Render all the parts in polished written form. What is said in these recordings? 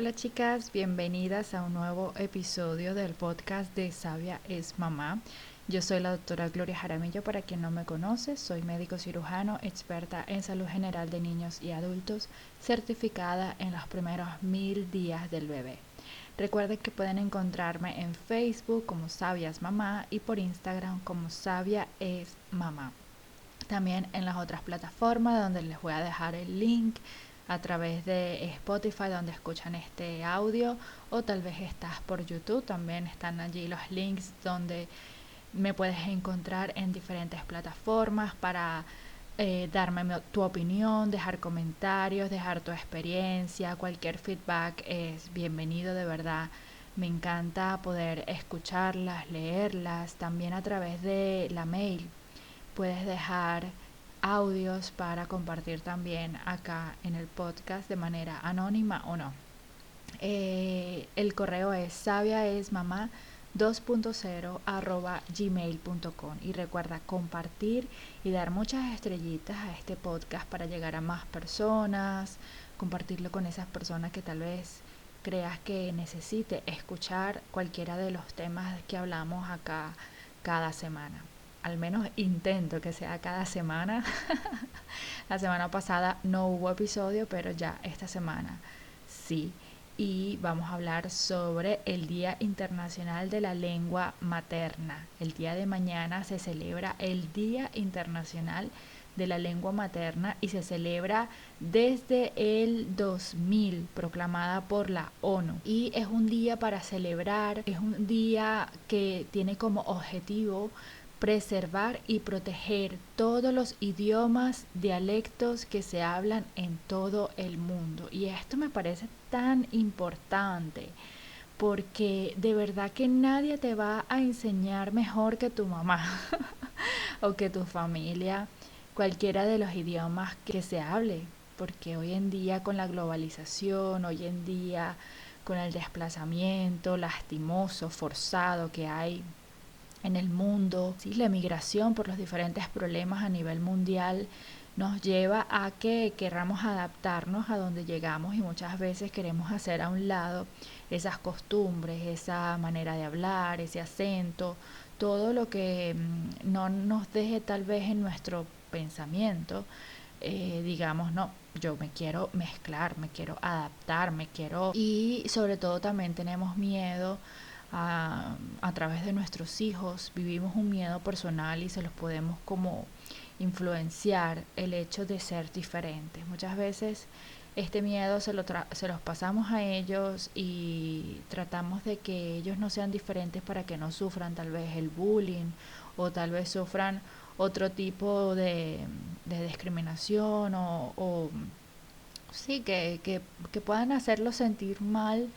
Hola chicas, bienvenidas a un nuevo episodio del podcast de Sabia es Mamá. Yo soy la doctora Gloria Jaramillo, para quien no me conoce, soy médico cirujano, experta en salud general de niños y adultos, certificada en los primeros 1000 días del bebé. Recuerden que pueden encontrarme en Facebook como Sabia es Mamá y por Instagram como Sabia es Mamá. También en las otras plataformas donde les voy a dejar el link a través de Spotify donde escuchan este audio, o tal vez estás por YouTube, también están allí los links donde me puedes encontrar en diferentes plataformas para darme tu opinión, dejar comentarios, dejar tu experiencia. Cualquier feedback es bienvenido, de verdad. Me encanta poder escucharlas, leerlas, también a través de la mail. Puedes dejar audios para compartir también acá en el podcast de manera anónima o no. El correo es sabiaesmamá2.0 y recuerda compartir y dar muchas estrellitas a este podcast para llegar a más personas, compartirlo con esas personas que tal vez creas que necesite escuchar cualquiera de los temas que hablamos acá cada semana. Al menos intento que sea cada semana. La semana pasada no hubo episodio, pero ya esta semana sí. Y vamos a hablar sobre el Día Internacional de la Lengua Materna. El día de mañana se celebra el Día Internacional de la Lengua Materna y se celebra desde el 2000, proclamada por la ONU. Y es un día para celebrar, es un día que tiene como objetivo preservar y proteger todos los idiomas, dialectos que se hablan en todo el mundo. Y esto me parece tan importante porque de verdad que nadie te va a enseñar mejor que tu mamá o que tu familia cualquiera de los idiomas que se hable, porque hoy en día con la globalización, hoy en día con el desplazamiento lastimoso, forzado que hay en el mundo, ¿sí? La migración por los diferentes problemas a nivel mundial nos lleva a que querramos adaptarnos a donde llegamos, y muchas veces queremos hacer a un lado esas costumbres, esa manera de hablar, ese acento, todo lo que no nos deje tal vez en nuestro pensamiento. Digamos, no, yo me quiero mezclar, me quiero adaptar, me quiero... Y sobre todo también tenemos miedo a través de nuestros hijos, vivimos un miedo personal y se los podemos como influenciar, el hecho de ser diferentes. Muchas veces este miedo se los pasamos a ellos y tratamos de que ellos no sean diferentes para que no sufran tal vez el bullying o tal vez sufran otro tipo de discriminación o sí, que puedan hacerlos sentir mal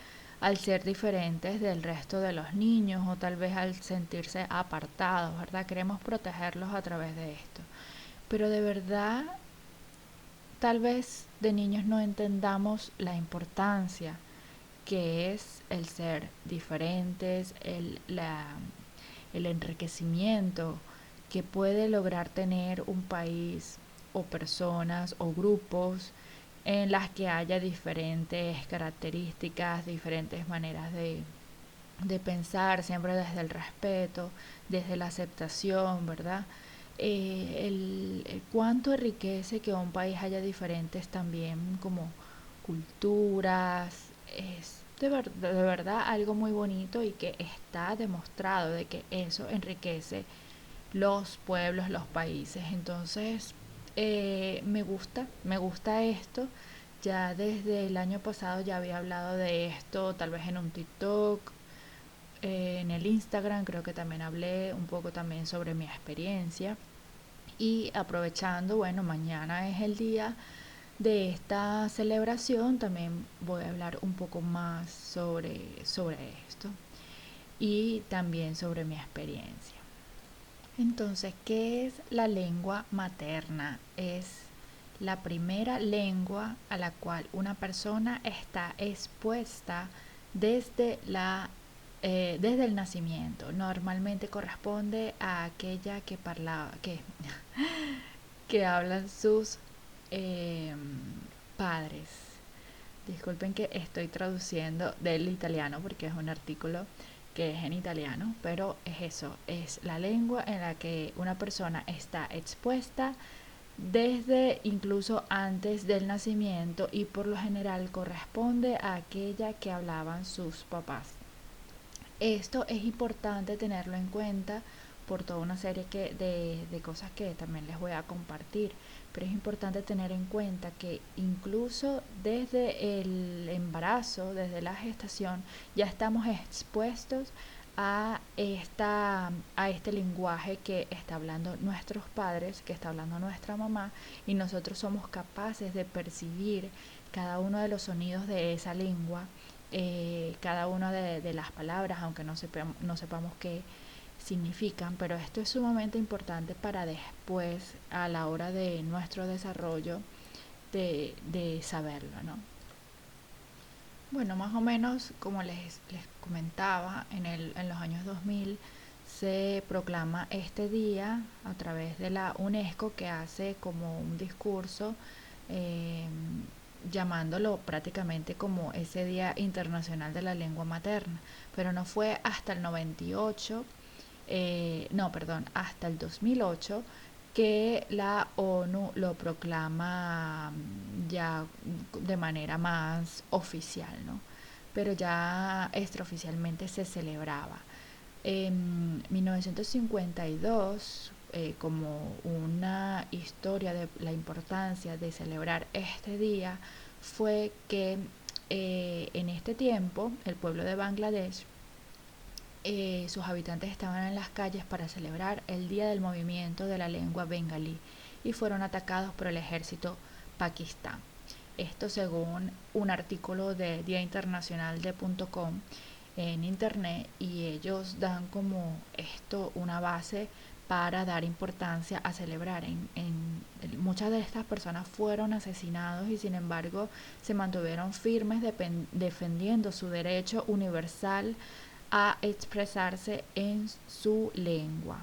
al ser diferentes del resto de los niños o tal vez al sentirse apartados, ¿verdad? Queremos protegerlos a través de esto. Pero de verdad, tal vez de niños no entendamos la importancia que es el ser diferentes, el enriquecimiento que puede lograr tener un país o personas o grupos en las que haya diferentes características, diferentes maneras de pensar, siempre desde el respeto, desde la aceptación, ¿verdad? Cuánto enriquece que un país haya diferentes también como culturas, es de verdad algo muy bonito y que está demostrado de que eso enriquece los pueblos, los países. Entonces, me gusta esto. Ya desde el año pasado ya había hablado de esto, tal vez en un TikTok, en el Instagram, creo que también hablé un poco también sobre mi experiencia. Y aprovechando, bueno, mañana es el día de esta celebración, también voy a hablar un poco más sobre esto y también sobre mi experiencia. Entonces, ¿qué es la lengua materna? Es la primera lengua a la cual una persona está expuesta desde desde el nacimiento. Normalmente corresponde a aquella que hablan sus eh, padres. Disculpen que estoy traduciendo del italiano porque es un artículo que es en italiano, pero es eso, es la lengua en la que una persona está expuesta desde incluso antes del nacimiento y por lo general corresponde a aquella que hablaban sus papás. Esto es importante tenerlo en cuenta por toda una serie de cosas que también les voy a compartir, pero es importante tener en cuenta que incluso desde el embarazo, desde la gestación, ya estamos expuestos a este lenguaje que está hablando nuestros padres, que está hablando nuestra mamá, y nosotros somos capaces de percibir cada uno de los sonidos de esa lengua, cada una de las palabras, aunque no sepamos qué significan, pero esto es sumamente importante para después, a la hora de nuestro desarrollo, de saberlo, ¿no? Bueno, más o menos como les comentaba, en los años 2000 se proclama este día a través de la UNESCO, que hace como un discurso eh, llamándolo prácticamente como ese Día Internacional de la Lengua Materna, pero no fue hasta el 98, no, perdón, hasta el 2008 que la ONU lo proclama ya de manera más oficial, ¿no? Pero ya extraoficialmente se celebraba. En 1952, como una historia de la importancia de celebrar este día, fue que en este tiempo el pueblo de Bangladesh, sus habitantes estaban en las calles para celebrar el Día del Movimiento de la Lengua Bengalí y fueron atacados por el ejército pakistán. Esto según un artículo de Día Internacional de .com en internet, y ellos dan como esto una base para dar importancia a celebrar. Muchas de estas personas fueron asesinados y sin embargo se mantuvieron firmes defendiendo su derecho universal a expresarse en su lengua.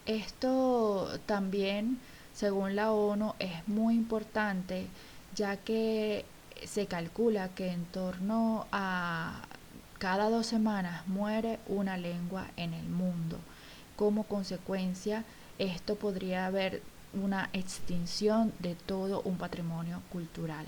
Esto también, según la ONU, es muy importante, ya que se calcula que en torno a cada 2 semanas muere una lengua en el mundo. Como consecuencia, esto podría haber una extinción de todo un patrimonio cultural.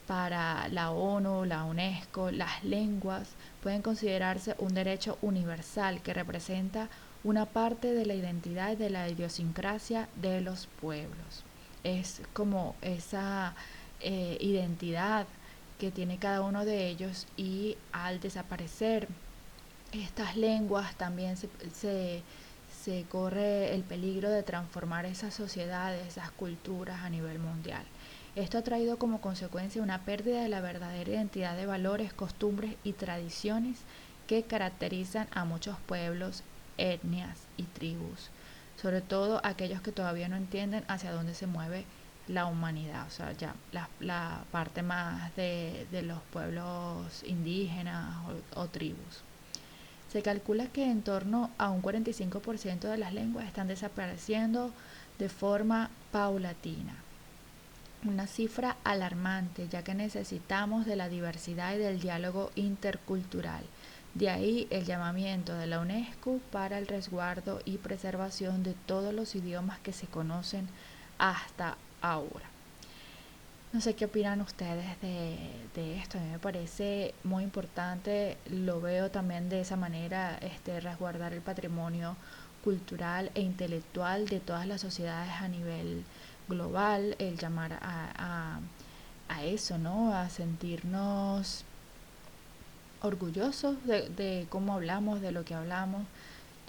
Para la ONU, la UNESCO, las lenguas pueden considerarse un derecho universal que representa una parte de la identidad y de la idiosincrasia de los pueblos. Es como esa identidad que tiene cada uno de ellos, y al desaparecer estas lenguas también se corre el peligro de transformar esas sociedades, esas culturas a nivel mundial. Esto ha traído como consecuencia una pérdida de la verdadera identidad de valores, costumbres y tradiciones que caracterizan a muchos pueblos, etnias y tribus, sobre todo aquellos que todavía no entienden hacia dónde se mueve la humanidad, o sea, ya la parte más de los pueblos indígenas o tribus. Se calcula que en torno a un 45% de las lenguas están desapareciendo de forma paulatina. Una cifra alarmante, ya que necesitamos de la diversidad y del diálogo intercultural. De ahí el llamamiento de la UNESCO para el resguardo y preservación de todos los idiomas que se conocen hasta ahora. No sé qué opinan ustedes de esto. A mí me parece muy importante, lo veo también de esa manera, resguardar el patrimonio cultural e intelectual de todas las sociedades a nivel global, el llamar a eso, ¿no? A sentirnos orgullosos de cómo hablamos, de lo que hablamos.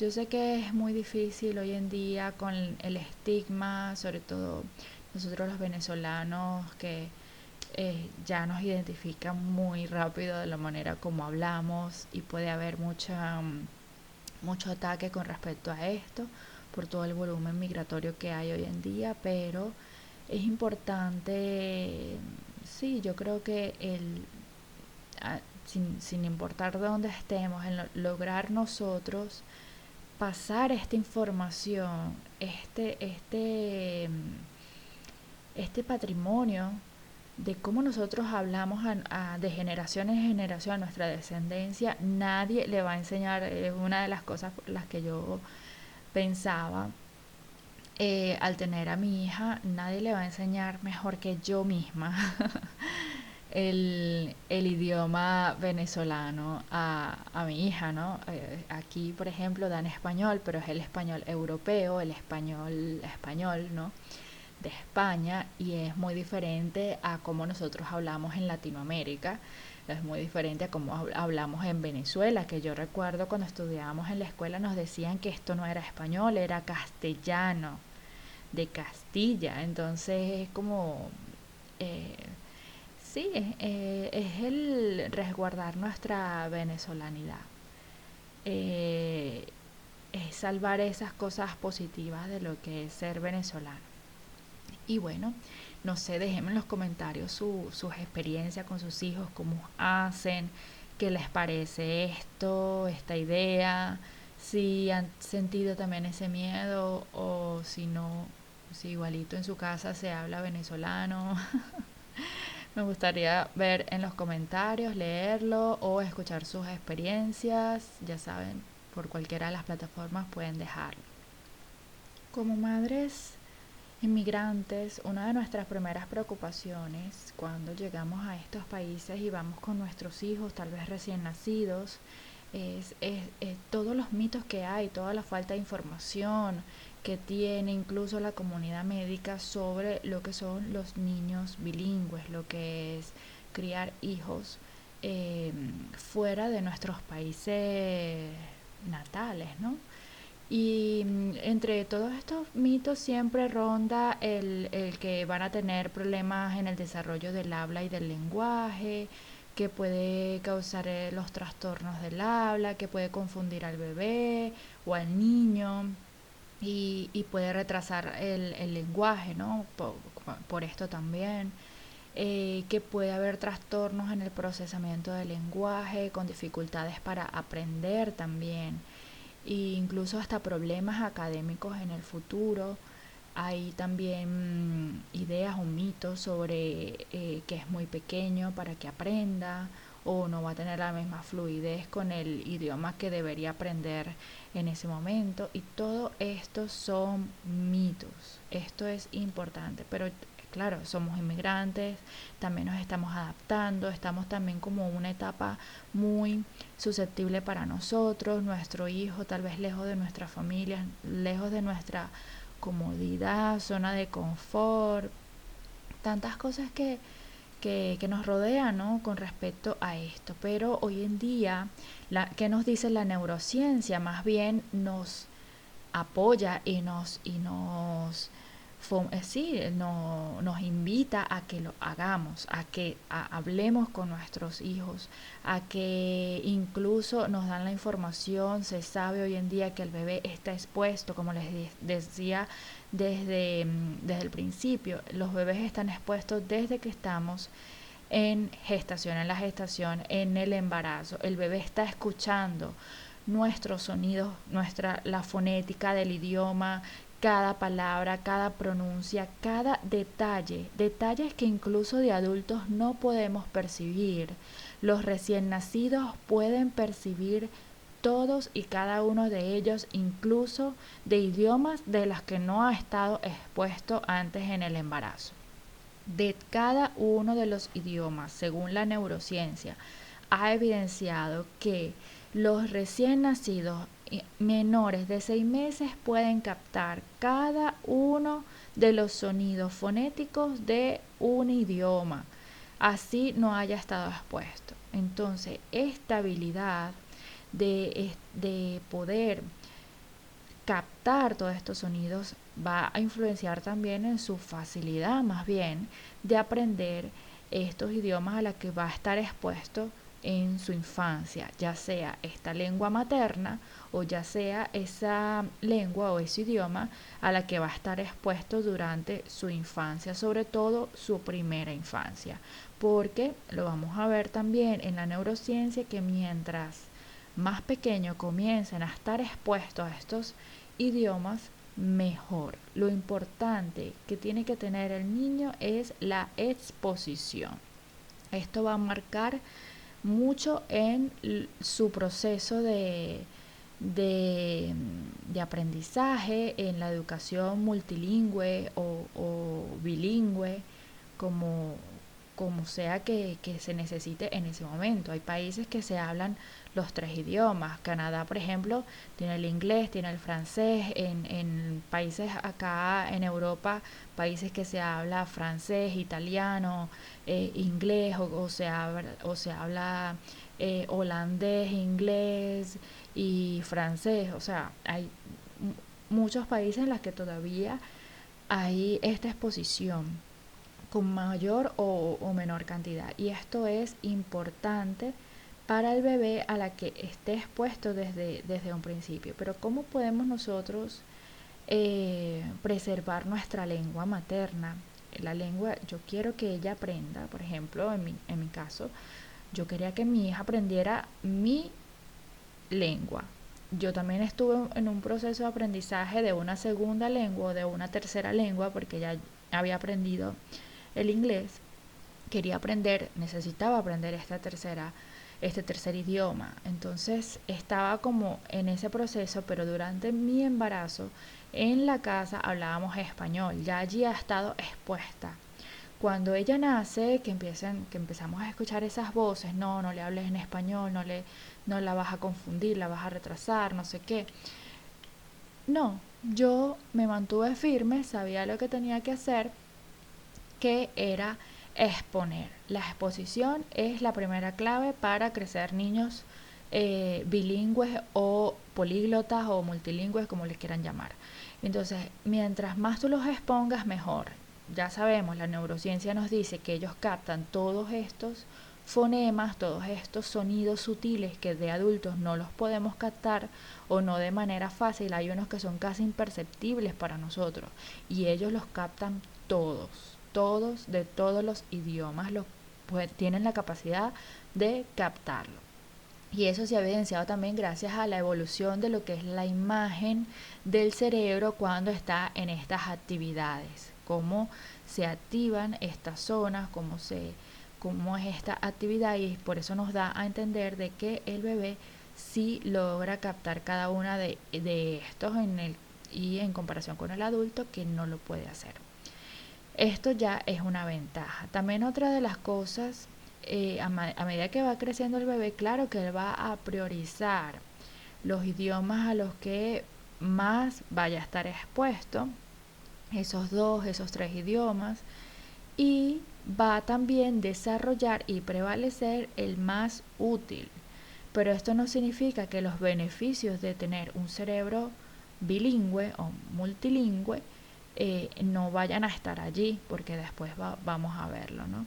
Yo sé que es muy difícil hoy en día con el estigma, sobre todo nosotros los venezolanos, que ya nos identifican muy rápido de la manera como hablamos, y puede haber mucho ataque con respecto a esto por todo el volumen migratorio que hay hoy en día, pero es importante, sí, yo creo que sin importar dónde estemos, en lograr nosotros pasar esta información, este patrimonio de cómo nosotros hablamos de generación en generación a nuestra descendencia, nadie le va a enseñar, es una de las cosas por las que yo pensaba al tener a mi hija, nadie le va a enseñar mejor que yo misma el idioma venezolano a mi hija, ¿no? Aquí, por ejemplo, dan español, pero es el español europeo, el español, ¿no? De España, y es muy diferente a cómo nosotros hablamos en Latinoamérica, es muy diferente a cómo hablamos en Venezuela, que yo recuerdo cuando estudiábamos en la escuela nos decían que esto no era español, era castellano, de Castilla. Entonces es como, eh, sí, es el resguardar nuestra venezolanidad, eh, es salvar esas cosas positivas de lo que es ser venezolano. Y bueno, no sé, déjenme en los comentarios sus experiencias con sus hijos, cómo hacen, qué les parece esto, esta idea, si han sentido también ese miedo o si no, si igualito en su casa se habla venezolano. Me gustaría ver en los comentarios, leerlo o escuchar sus experiencias. Ya saben, por cualquiera de las plataformas pueden dejarlo. Como madres inmigrantes, una de nuestras primeras preocupaciones cuando llegamos a estos países y vamos con nuestros hijos, tal vez recién nacidos, es todos los mitos que hay, toda la falta de información que tiene incluso la comunidad médica sobre lo que son los niños bilingües, lo que es criar hijos eh, fuera de nuestros países natales, ¿no? Y entre todos estos mitos siempre ronda el que van a tener problemas en el desarrollo del habla y del lenguaje, que puede causar los trastornos del habla, que puede confundir al bebé o al niño y puede retrasar el lenguaje, ¿no? Por esto también. Que puede haber trastornos en el procesamiento del lenguaje, con dificultades para aprender también e incluso hasta problemas académicos en el futuro. Hay también ideas o mitos sobre que es muy pequeño para que aprenda o no va a tener la misma fluidez con el idioma que debería aprender en ese momento. Y todo esto son mitos. Esto es importante, pero claro, somos inmigrantes, también nos estamos adaptando, estamos también como una etapa muy susceptible para nosotros, nuestro hijo tal vez lejos de nuestra familia, lejos de nuestra comodidad, zona de confort, tantas cosas que nos rodean, ¿no? Con respecto a esto. Pero hoy en día, ¿qué nos dice la neurociencia? Más bien nos apoya sí, nos invita a que lo hagamos, a que hablemos con nuestros hijos, a que incluso nos dan la información. Se sabe hoy en día que el bebé está expuesto, como les decía desde el principio, los bebés están expuestos desde que estamos en gestación, en la gestación, en el embarazo. El bebé está escuchando nuestros sonidos, la fonética del idioma, cada palabra, cada pronuncia, cada detalle, detalles que incluso de adultos no podemos percibir. Los recién nacidos pueden percibir todos y cada uno de ellos, incluso de idiomas de los que no ha estado expuesto antes en el embarazo. De cada uno de los idiomas, según la neurociencia, ha evidenciado que los recién nacidos menores de 6 meses pueden captar cada uno de los sonidos fonéticos de un idioma, así no haya estado expuesto. Entonces, esta habilidad de poder captar todos estos sonidos va a influenciar también en su facilidad más bien de aprender estos idiomas a los que va a estar expuesto en su infancia, ya sea esta lengua materna o ya sea esa lengua o ese idioma a la que va a estar expuesto durante su infancia, sobre todo su primera infancia, porque lo vamos a ver también en la neurociencia que mientras más pequeños comiencen a estar expuestos a estos idiomas, mejor. Lo importante que tiene que tener el niño es la exposición. Esto va a marcar mucho en su proceso de, de aprendizaje, en la educación multilingüe o bilingüe, como, como sea que se necesite en ese momento. Hay países que se hablan los tres idiomas. Canadá, por ejemplo, tiene el inglés, tiene el francés. En países acá en Europa, países que se habla francés, italiano, inglés o se habla holandés, inglés y francés. O sea, hay muchos países en los que todavía hay esta exposición con mayor o menor cantidad. Y esto es importante para el bebé a la que esté expuesto desde un principio. Pero ¿cómo podemos nosotros preservar nuestra lengua materna? La lengua, yo quiero que ella aprenda, por ejemplo, en mi caso, yo quería que mi hija aprendiera mi lengua. Yo también estuve en un proceso de aprendizaje de una segunda lengua o de una tercera lengua porque ya había aprendido el inglés, quería aprender, necesitaba aprender este tercer idioma. Entonces estaba como en ese proceso, pero durante mi embarazo en la casa hablábamos español, ya allí ha estado expuesta. Cuando ella nace, que empezamos a escuchar esas voces, no le hables en español, no la vas a confundir, la vas a retrasar, no sé qué. No, yo me mantuve firme, sabía lo que tenía que hacer, que era exponer. La exposición es la primera clave para crecer niños bilingües o políglotas o multilingües, como les quieran llamar. Entonces, mientras más tú los expongas, mejor. Ya sabemos, la neurociencia nos dice que ellos captan todos estos fonemas, todos estos sonidos sutiles que de adultos no los podemos captar o no de manera fácil. Hay unos que son casi imperceptibles para nosotros y ellos los captan todos de todos los idiomas pues, tienen la capacidad de captarlo. Y eso se ha evidenciado también gracias a la evolución de lo que es la imagen del cerebro cuando está en estas actividades, cómo se activan estas zonas, cómo es esta actividad, y por eso nos da a entender de que el bebé sí logra captar cada una de estos y en comparación con el adulto que no lo puede hacer. Esto ya es una ventaja. También otra de las cosas, a medida que va creciendo el bebé, claro que él va a priorizar los idiomas a los que más vaya a estar expuesto, esos tres idiomas, y va también desarrollar y prevalecer el más útil. Pero esto no significa que los beneficios de tener un cerebro bilingüe o multilingüe no vayan a estar allí, porque después vamos a verlo, ¿no?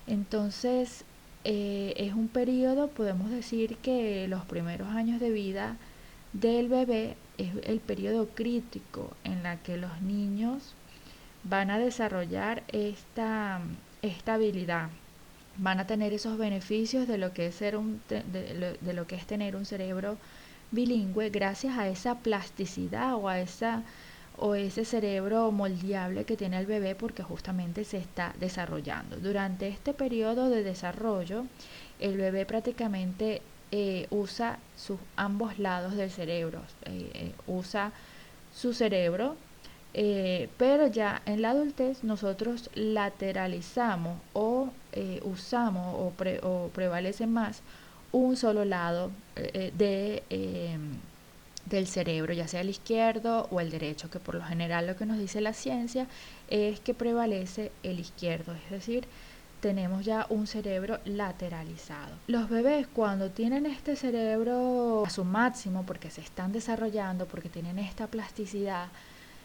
Entonces, es un periodo, podemos decir que los primeros años de vida del bebé es el periodo crítico en la que los niños van a desarrollar esta habilidad, van a tener esos beneficios de lo que es de lo que es tener un cerebro bilingüe gracias a esa plasticidad o ese cerebro moldeable que tiene el bebé, porque justamente se está desarrollando. Durante este periodo de desarrollo, el bebé prácticamente usa ambos lados del cerebro, usa su cerebro, pero ya en la adultez nosotros lateralizamos o usamos o prevalece más un solo lado del cerebro, ya sea el izquierdo o el derecho, que por lo general lo que nos dice la ciencia es que prevalece el izquierdo, es decir, tenemos ya un cerebro lateralizado. Los bebés, cuando tienen este cerebro a su máximo, porque se están desarrollando, porque tienen esta plasticidad,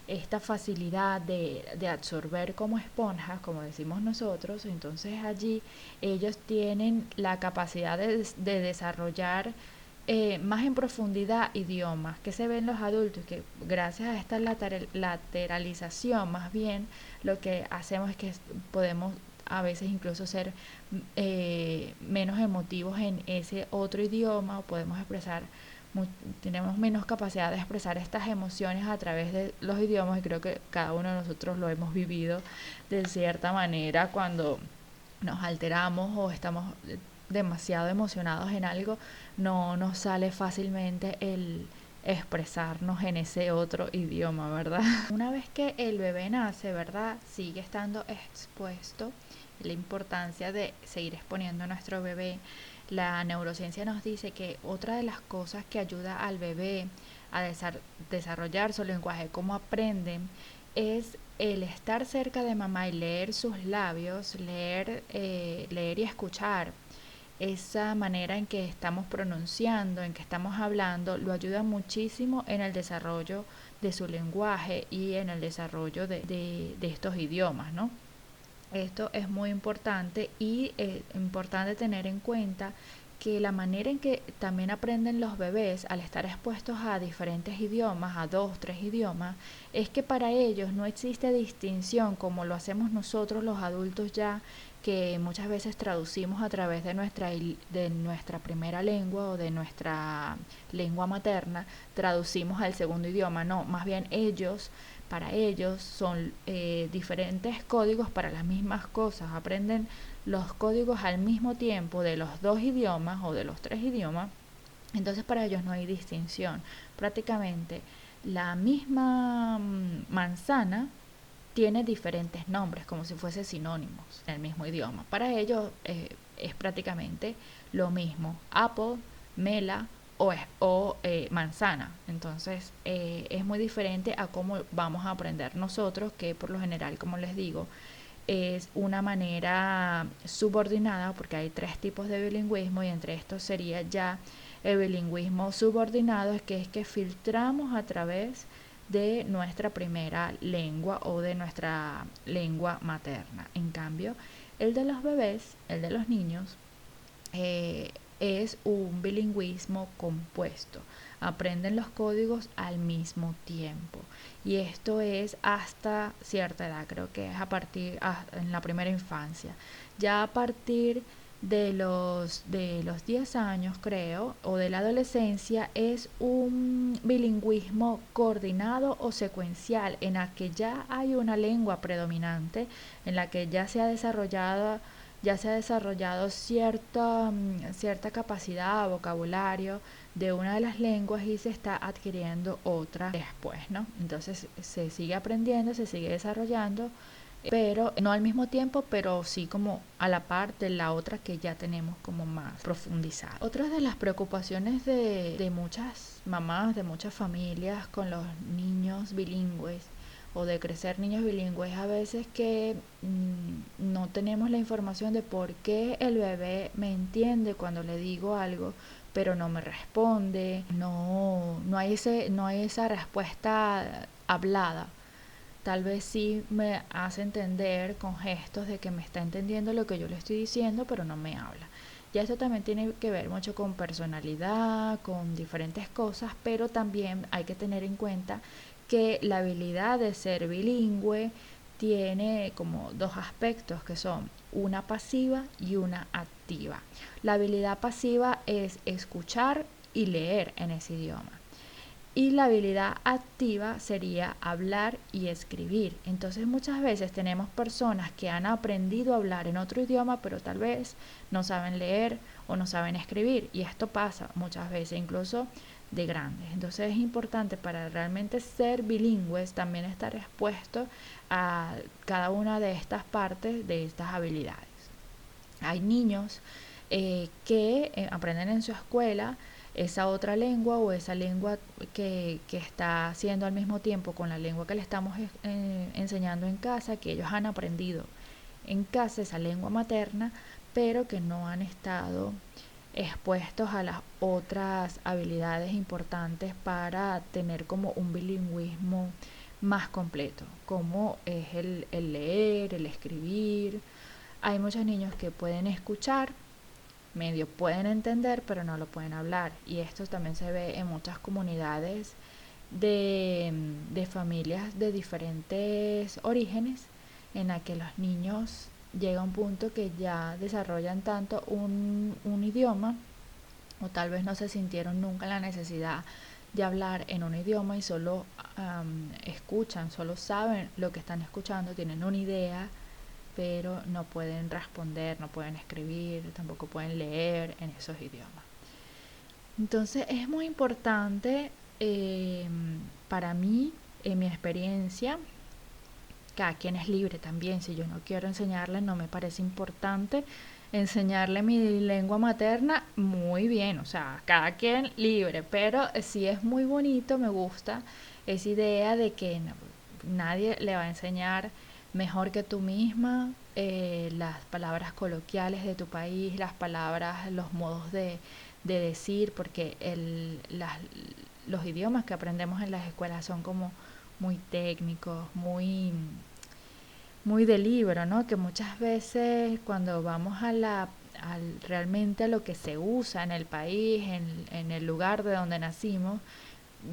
esta facilidad de absorber como esponjas, como decimos nosotros, entonces allí ellos tienen la capacidad de desarrollar más en profundidad idiomas que se ven los adultos, que gracias a esta lateralización más bien lo que hacemos es que podemos a veces incluso ser menos emotivos en ese otro idioma, o podemos expresar tenemos menos capacidad de expresar estas emociones a través de los idiomas, y creo que cada uno de nosotros lo hemos vivido de cierta manera cuando nos alteramos o estamos demasiado emocionados en algo, no nos sale fácilmente el expresarnos en ese otro idioma, ¿verdad? Una vez que el bebé nace, ¿verdad? Sigue estando expuesto. La importancia de seguir exponiendo a nuestro bebé. La neurociencia nos dice que otra de las cosas que ayuda al bebé a desarrollar su lenguaje, cómo aprenden, es el estar cerca de mamá y leer sus labios, leer y escuchar. Esa manera en que estamos pronunciando, en que estamos hablando, lo ayuda muchísimo en el desarrollo de su lenguaje y en el desarrollo de estos idiomas, ¿no? Esto es muy importante y es importante tener en cuenta que la manera en que también aprenden los bebés al estar expuestos a diferentes idiomas, a 2, 3 idiomas, es que para ellos no existe distinción como lo hacemos nosotros los adultos ya, que muchas veces traducimos a través de nuestra primera lengua o de nuestra lengua materna, traducimos al segundo idioma. No, más bien para ellos son diferentes códigos para las mismas cosas. Aprenden los códigos al mismo tiempo de los 2 idiomas o de los 3 idiomas. Entonces para ellos no hay distinción. Prácticamente la misma manzana tiene diferentes nombres, como si fuese sinónimos en el mismo idioma. Para ellos es prácticamente lo mismo. Apple, mela o manzana. Entonces es muy diferente a cómo vamos a aprender nosotros, que por lo general, como les digo, es una manera subordinada, porque hay 3 tipos de bilingüismo, y entre estos sería ya el bilingüismo subordinado, es que filtramos a través de nuestra primera lengua o de nuestra lengua materna. En cambio, el de los bebés, el de los niños, es un bilingüismo compuesto. Aprenden los códigos al mismo tiempo. Y esto es hasta cierta edad, creo que es en la primera infancia. Ya a partir de los 10 años, creo, o de la adolescencia, es un bilingüismo coordinado o secuencial, en la que ya hay una lengua predominante, en la que ya se ha desarrollado cierta capacidad, vocabulario de una de las lenguas, y se está adquiriendo otra después, ¿no? Entonces se sigue aprendiendo, se sigue desarrollando, pero no al mismo tiempo, pero sí como a la par de la otra que ya tenemos como más profundizada. Otra de las preocupaciones de muchas mamás, de muchas familias con los niños bilingües, o de crecer niños bilingües, a veces que no tenemos la información de por qué el bebé me entiende cuando le digo algo, pero no me responde. No hay esa respuesta hablada. Tal vez sí me hace entender con gestos de que me está entendiendo lo que yo le estoy diciendo, pero no me habla. Ya esto también tiene que ver mucho con personalidad, con diferentes cosas, pero también hay que tener en cuenta que la habilidad de ser bilingüe tiene como 2 aspectos, que son una pasiva y una activa. La habilidad pasiva es escuchar y leer en ese idioma. Y la habilidad activa sería hablar y escribir. Entonces muchas veces tenemos personas que han aprendido a hablar en otro idioma, pero tal vez no saben leer o no saben escribir. Y esto pasa muchas veces, incluso de grandes. Entonces es importante, para realmente ser bilingües, también estar expuesto a cada una de estas partes de estas habilidades. Hay niños que aprenden en su escuela esa otra lengua, o esa lengua que está haciendo al mismo tiempo con la lengua que le estamos enseñando en casa, que ellos han aprendido en casa, esa lengua materna, pero que no han estado expuestos a las otras habilidades importantes para tener como un bilingüismo más completo, como es el leer, el escribir. Hay muchos niños que pueden escuchar, medio pueden entender, pero no lo pueden hablar, y esto también se ve en muchas comunidades de familias de diferentes orígenes, en la que los niños llega a un punto que ya desarrollan tanto un idioma o tal vez no se sintieron nunca la necesidad de hablar en un idioma y solo escuchan, solo saben lo que están escuchando, tienen una idea, pero no pueden responder, no pueden escribir, tampoco pueden leer en esos idiomas. Entonces es muy importante para mí, en mi experiencia, cada quien es libre también. Si yo no quiero enseñarle, no me parece importante enseñarle mi lengua materna, muy bien, o sea, cada quien libre, pero sí es muy bonito, me gusta esa idea de que nadie le va a enseñar mejor que tú misma las palabras coloquiales de tu país, las palabras, los modos de decir, porque los idiomas que aprendemos en las escuelas son como muy técnicos, muy de libro, ¿no? Que muchas veces cuando vamos realmente a lo que se usa en el país, en el lugar de donde nacimos,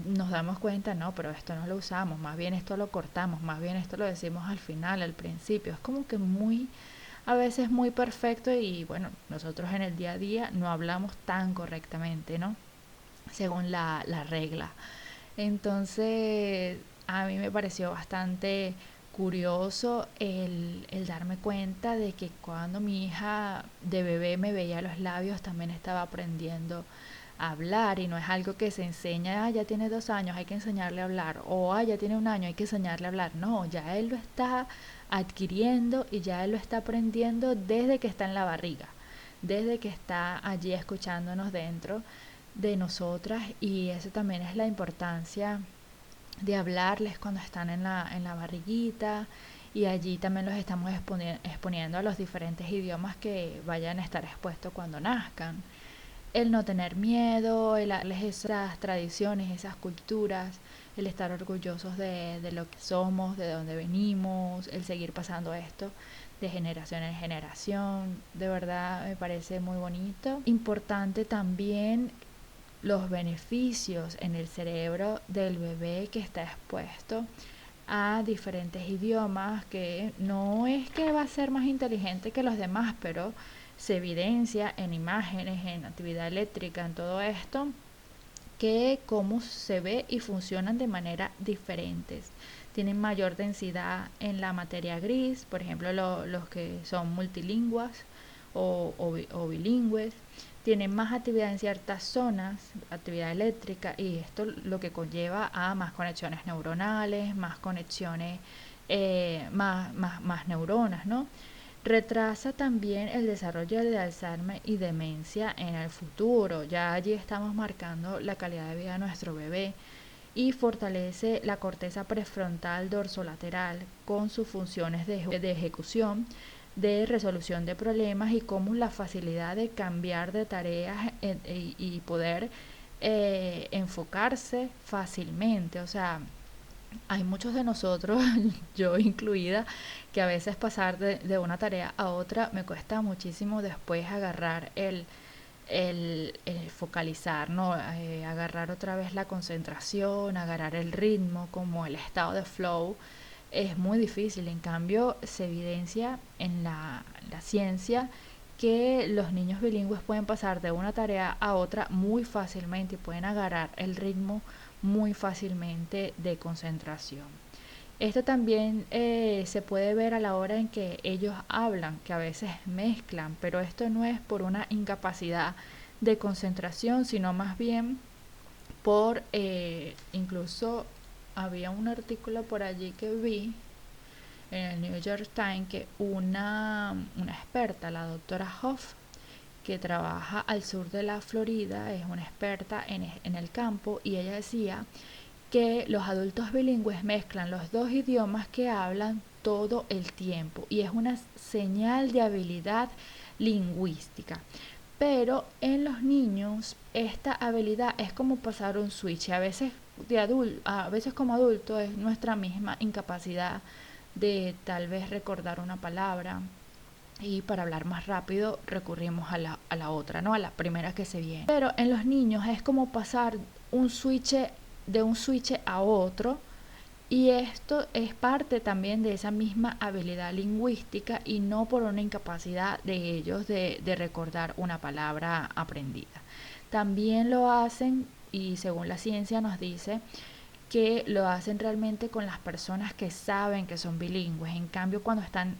nos damos cuenta, no, pero esto no lo usamos, más bien esto lo cortamos, más bien esto lo decimos al final, al principio. Es como que a veces muy perfecto y bueno, nosotros en el día a día no hablamos tan correctamente, ¿no? Según la regla. Entonces, a mí me pareció bastante curioso el darme cuenta de que cuando mi hija de bebé me veía los labios, también estaba aprendiendo a hablar y no es algo que se enseña, ya tiene 2 años, hay que enseñarle a hablar, o ya tiene 1 año, hay que enseñarle a hablar. No, ya él lo está adquiriendo y ya él lo está aprendiendo desde que está en la barriga, desde que está allí escuchándonos dentro de nosotras, y eso también es la importancia de hablarles cuando están en la barriguita, y allí también los estamos exponiendo a los diferentes idiomas que vayan a estar expuestos cuando nazcan. El no tener miedo, el darles esas tradiciones, esas culturas, el estar orgullosos de lo que somos, de dónde venimos, el seguir pasando esto de generación en generación, de verdad me parece muy bonito. Importante también los beneficios en el cerebro del bebé que está expuesto a diferentes idiomas, que no es que va a ser más inteligente que los demás, pero se evidencia en imágenes, en actividad eléctrica, en todo esto, que cómo se ve y funcionan de manera diferentes. Tienen mayor densidad en la materia gris, por ejemplo los que son multilingües o bilingües, tienen más actividad en ciertas zonas, actividad eléctrica, y esto lo que conlleva a más conexiones neuronales, más conexiones, más neuronas, ¿no? Retrasa también el desarrollo de Alzheimer y demencia en el futuro. Ya allí estamos marcando la calidad de vida de nuestro bebé, y fortalece la corteza prefrontal dorsolateral con sus funciones de ejecución, de resolución de problemas y como la facilidad de cambiar de tareas y poder enfocarse fácilmente. O sea, hay muchos de nosotros, yo incluida, que a veces pasar de una tarea a otra me cuesta muchísimo después agarrar el focalizar, ¿no? Agarrar otra vez la concentración, agarrar el ritmo, como el estado de flow, es muy difícil. En cambio, se evidencia en la ciencia que los niños bilingües pueden pasar de una tarea a otra muy fácilmente y pueden agarrar el ritmo muy fácilmente de concentración. Esto también se puede ver a la hora en que ellos hablan, que a veces mezclan, pero esto no es por una incapacidad de concentración, sino más bien por, incluso había un artículo por allí que vi en el New York Times, que una experta, la doctora Hoff, que trabaja al sur de la Florida, es una experta en el campo, y ella decía que los adultos bilingües mezclan los dos idiomas que hablan todo el tiempo, y es una señal de habilidad lingüística. Pero en los niños esta habilidad es como pasar un switch. A veces como adulto es nuestra misma incapacidad de tal vez recordar una palabra, y para hablar más rápido recurrimos a la otra, ¿no? A la primera que se viene. Pero en los niños es como pasar un switch de un switch a otro, y esto es parte también de esa misma habilidad lingüística y no por una incapacidad de ellos de recordar una palabra aprendida. También lo hacen, y según la ciencia nos dice, que lo hacen realmente con las personas que saben que son bilingües. En cambio, cuando están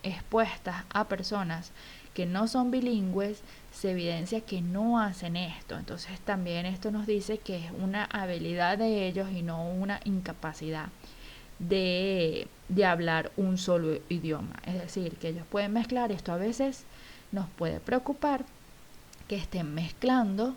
expuestas a personas que no son bilingües, se evidencia que no hacen esto. Entonces también esto nos dice que es una habilidad de ellos y no una incapacidad de hablar un solo idioma. Es decir, que ellos pueden mezclar. Esto a veces nos puede preocupar, que estén mezclando,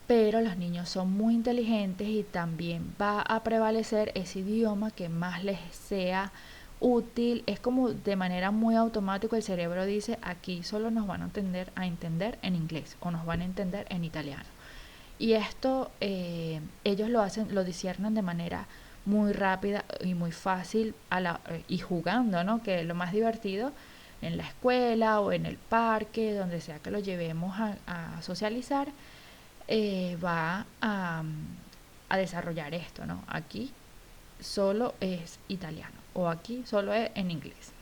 pero los niños son muy inteligentes y también va a prevalecer ese idioma que más les sea útil. Es como de manera muy automática el cerebro dice, aquí solo nos van a entender en inglés o nos van a entender en italiano. Y esto ellos lo hacen, lo disciernen de manera muy rápida y muy fácil y jugando, ¿no? Que es lo más divertido, en la escuela o en el parque, donde sea que lo llevemos a socializar, va a desarrollar esto, ¿no? Aquí solo es italiano o aquí solo es en inglés.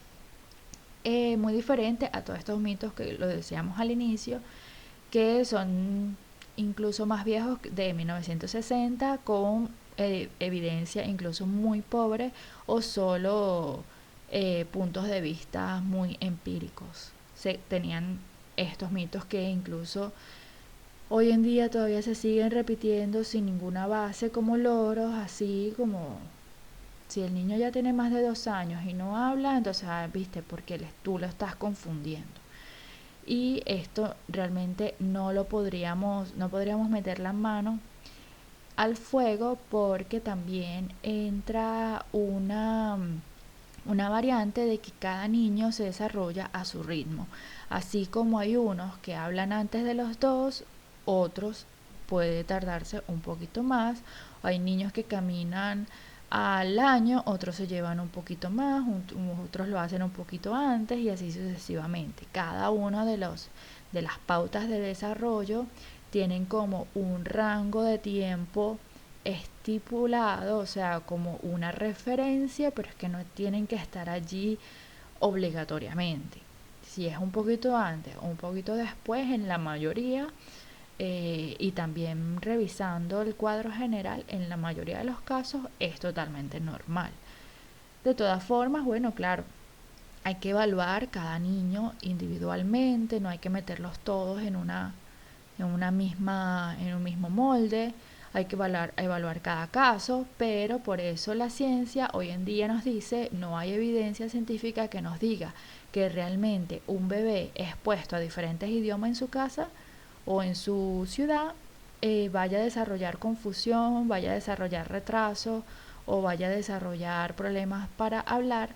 Muy diferente a todos estos mitos que lo decíamos al inicio, que son incluso más viejos, de 1960, con evidencia incluso muy pobre o solo puntos de vista muy empíricos. Se tenían estos mitos que incluso hoy en día todavía se siguen repitiendo sin ninguna base, como loros, así como si el niño ya tiene más de 2 años y no habla, entonces, viste, porque tú lo estás confundiendo. Y esto realmente no podríamos meter la mano al fuego, porque también entra una variante de que cada niño se desarrolla a su ritmo. Así como hay unos que hablan antes de los 2, otros puede tardarse un poquito más. Hay niños que caminan al año, otros se llevan un poquito más, otros lo hacen un poquito antes y así sucesivamente. Cada uno de las pautas de desarrollo tienen como un rango de tiempo estipulado, o sea, como una referencia, pero es que no tienen que estar allí obligatoriamente. Si es un poquito antes o un poquito después, en la mayoría, y también revisando el cuadro general, en la mayoría de los casos es totalmente normal. De todas formas, bueno, claro, hay que evaluar cada niño individualmente, no hay que meterlos todos en un mismo molde. Hay que evaluar cada caso, pero por eso la ciencia hoy en día nos dice, no hay evidencia científica que nos diga que realmente un bebé expuesto a diferentes idiomas en su casa o en su ciudad vaya a desarrollar confusión, vaya a desarrollar retraso o vaya a desarrollar problemas para hablar,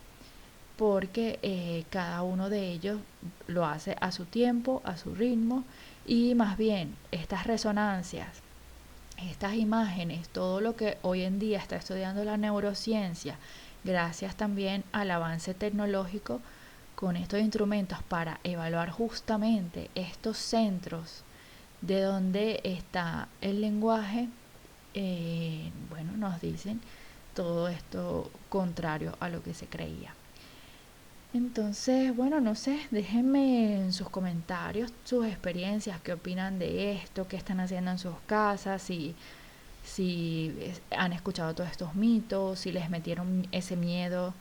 porque cada uno de ellos lo hace a su tiempo, a su ritmo, y más bien estas resonancias, estas imágenes, todo lo que hoy en día está estudiando la neurociencia, gracias también al avance tecnológico con estos instrumentos para evaluar justamente estos centros de donde está el lenguaje, bueno, nos dicen todo esto contrario a lo que se creía. Entonces, bueno, no sé, déjenme en sus comentarios sus experiencias, qué opinan de esto, qué están haciendo en sus casas, si han escuchado todos estos mitos, si les metieron ese miedo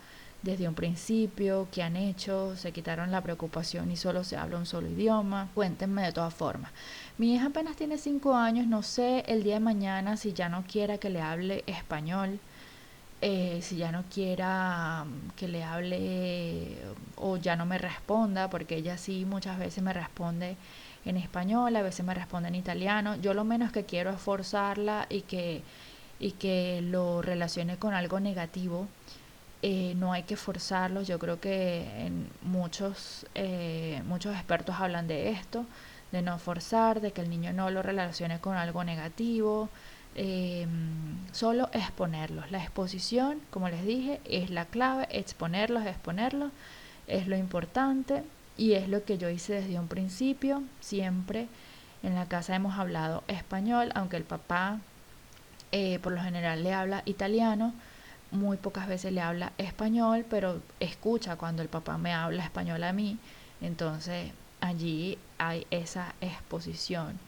desde un principio, qué han hecho, se quitaron la preocupación y solo se habla un solo idioma. Cuéntenme de todas formas. Mi hija apenas tiene 5 años, no sé el día de mañana si ya no quiera que le hable español. Si ya no quiera que le hable o ya no me responda, porque ella sí muchas veces me responde en español, a veces me responde en italiano. Yo lo menos que quiero es forzarla y que lo relacione con algo negativo. No hay que forzarlo. Yo creo que muchos expertos hablan de esto, de no forzar, de que el niño no lo relacione con algo negativo. Solo exponerlos. La exposición, como les dije, es la clave. Exponerlos es lo importante, y es lo que yo hice desde un principio. Siempre en la casa hemos hablado español, aunque el papá por lo general le habla italiano, muy pocas veces le habla español, pero escucha cuando el papá me habla español a mí. Entonces allí hay esa exposición.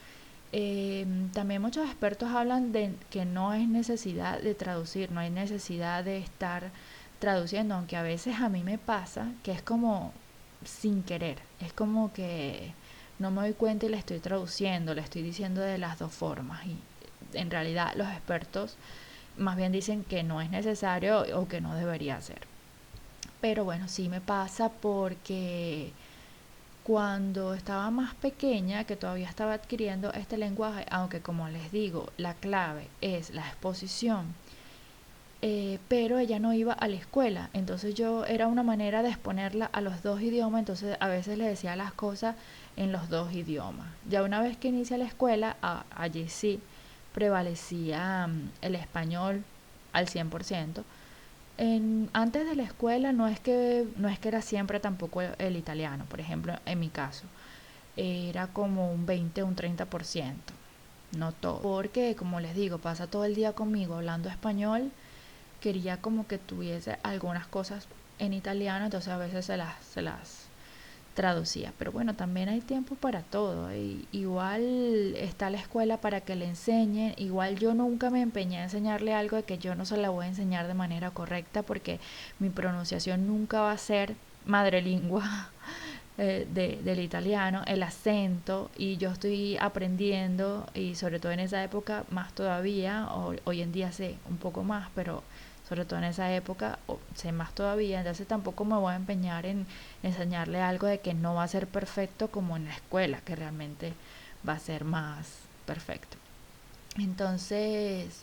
También muchos expertos hablan de que no hay necesidad de traducir, no hay necesidad de estar traduciendo, aunque a veces a mí me pasa que es como sin querer, es como que no me doy cuenta y le estoy traduciendo, le estoy diciendo de las dos formas y en realidad los expertos más bien dicen que no es necesario o que no debería ser. Pero bueno, sí me pasa porque cuando estaba más pequeña, que todavía estaba adquiriendo este lenguaje, aunque como les digo, la clave es la exposición, pero ella no iba a la escuela, entonces yo era una manera de exponerla a los dos idiomas, entonces a veces le decía las cosas en los dos idiomas. Ya una vez que inicia la escuela, allí sí prevalecía el español al 100%. Antes de la escuela no es que era siempre tampoco el italiano, por ejemplo, en mi caso, era como un 20 un 30%, no todo, porque como les digo, pasa todo el día conmigo hablando español, quería como que tuviese algunas cosas en italiano, entonces a veces se las traducía. Pero bueno, también hay tiempo para todo. Igual está la escuela para que le enseñen. Igual yo nunca me empeñé a enseñarle algo de que yo no se la voy a enseñar de manera correcta porque mi pronunciación nunca va a ser madrelingua del italiano, el acento, y yo estoy aprendiendo y sobre todo en esa época más todavía, hoy en día sé un poco más, pero sobre todo en esa época sé más todavía, entonces tampoco me voy a empeñar en enseñarle algo de que no va a ser perfecto como en la escuela, que realmente va a ser más perfecto. Entonces,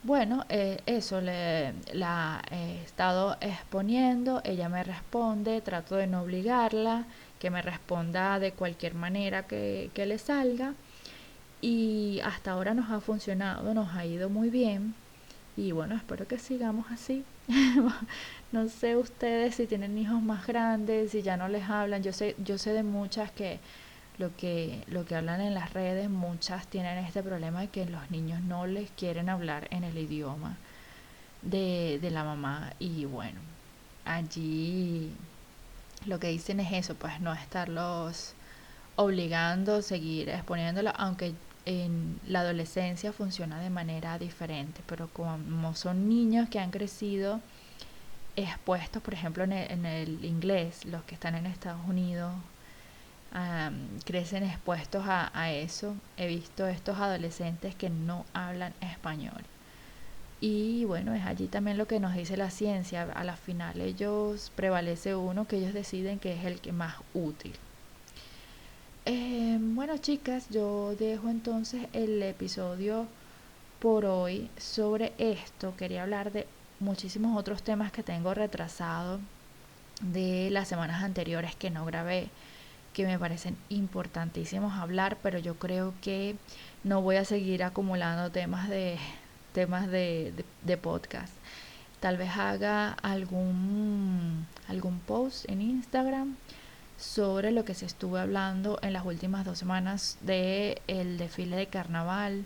bueno, eso la he estado exponiendo, ella me responde, trato de no obligarla, que me responda de cualquier manera que le salga y hasta ahora nos ha funcionado, nos ha ido muy bien y bueno, espero que sigamos así. No sé ustedes si tienen hijos más grandes, si ya no les hablan, yo sé de muchas que lo que hablan en las redes, muchas tienen este problema de que los niños no les quieren hablar en el idioma de la mamá y bueno, allí lo que dicen es eso, pues no estarlos obligando, seguir exponiéndolo, aunque en la adolescencia funciona de manera diferente, pero como son niños que han crecido expuestos, por ejemplo, en el inglés, los que están en Estados Unidos, crecen expuestos a eso. He visto estos adolescentes que no hablan español. Y bueno, es allí también lo que nos dice la ciencia. A la final ellos prevalece uno que ellos deciden que es el que más útil. Bueno, chicas, yo dejo entonces el episodio por hoy sobre esto. Quería hablar de muchísimos otros temas que tengo retrasado de las semanas anteriores que no grabé, que me parecen importantísimos hablar, pero yo creo que no voy a seguir acumulando temas de podcast. Tal vez haga algún post en Instagram sobre lo que se estuvo hablando en las últimas 2 semanas de el desfile de carnaval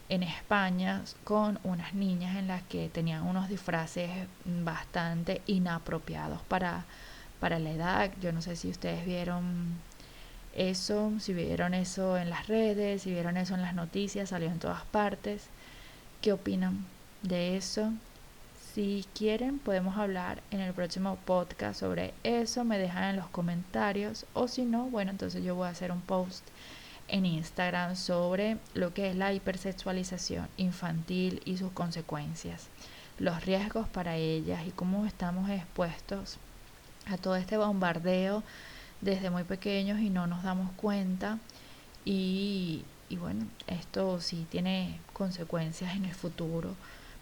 en España con unas niñas en las que tenían unos disfraces bastante inapropiados para la edad. Yo no sé si ustedes vieron eso, si vieron eso en las redes, si vieron eso en las noticias, salió en todas partes. ¿Qué opinan de eso? Si quieren, podemos hablar en el próximo podcast sobre eso. Me dejan en los comentarios. O si no, bueno, entonces yo voy a hacer un post en Instagram sobre lo que es la hipersexualización infantil y sus consecuencias, los riesgos para ellas y cómo estamos expuestos a todo este bombardeo desde muy pequeños y no nos damos cuenta. Y bueno, esto sí tiene consecuencias en el futuro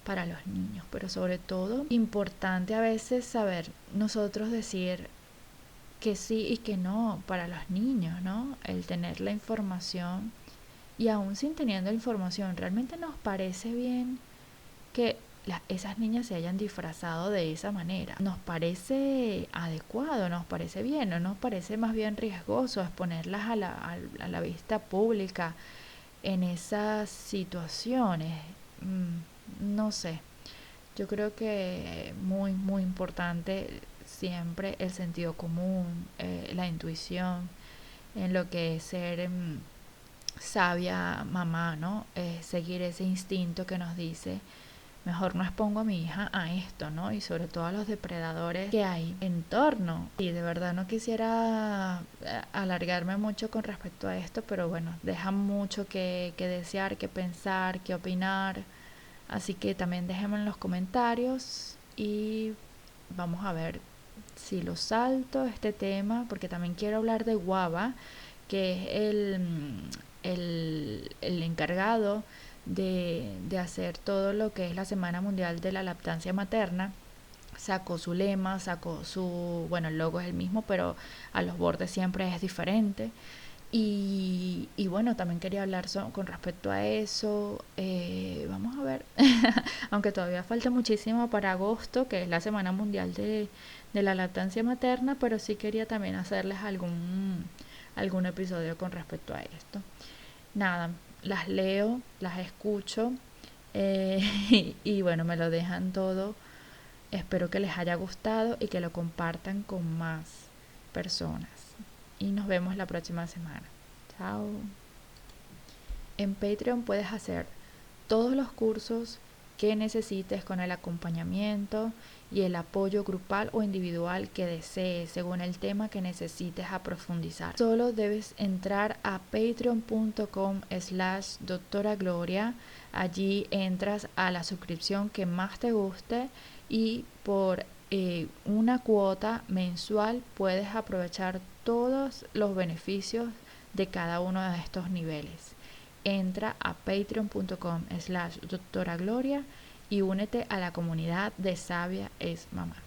para los niños, pero sobre todo importante a veces saber nosotros decir que sí y que no para los niños, ¿no? El tener la información y aún sin teniendo la información, realmente nos parece bien que esas niñas se hayan disfrazado de esa manera. Nos parece adecuado, nos parece bien, no nos parece más bien riesgoso exponerlas a la vista pública en esas situaciones. No sé, yo creo que muy, muy importante siempre el sentido común, la intuición, en lo que es ser sabia mamá, ¿no? Seguir ese instinto que nos dice, mejor no expongo a mi hija a esto, ¿no? Y sobre todo a los depredadores que hay en torno. Y de verdad no quisiera alargarme mucho con respecto a esto, pero bueno, deja mucho que desear, que pensar, que opinar. Así que también déjenme en los comentarios y vamos a ver si lo salto este tema, porque también quiero hablar de Guava, que es el encargado de hacer todo lo que es la Semana Mundial de la Lactancia Materna. Sacó su lema, sacó su, bueno, el logo es el mismo, pero a los bordes siempre es diferente. Y bueno, también quería hablar con respecto a eso. Vamos a ver, aunque todavía falta muchísimo para agosto, que es la Semana Mundial de la Lactancia Materna, pero sí quería también hacerles algún episodio con respecto a esto. Nada, las leo, las escucho y bueno, me lo dejan todo. Espero que les haya gustado y que lo compartan con más personas. Y nos vemos la próxima semana. Chao. En Patreon puedes hacer todos los cursos que necesites con el acompañamiento y el apoyo grupal o individual que desees según el tema que necesites a profundizar. Solo debes entrar a patreon.com/doctora Gloria. Allí entras a la suscripción que más te guste y por una cuota mensual puedes aprovechar todos los beneficios de cada uno de estos niveles. Entra a patreon.com/doctora Gloria y únete a la comunidad de Sabia es Mamá.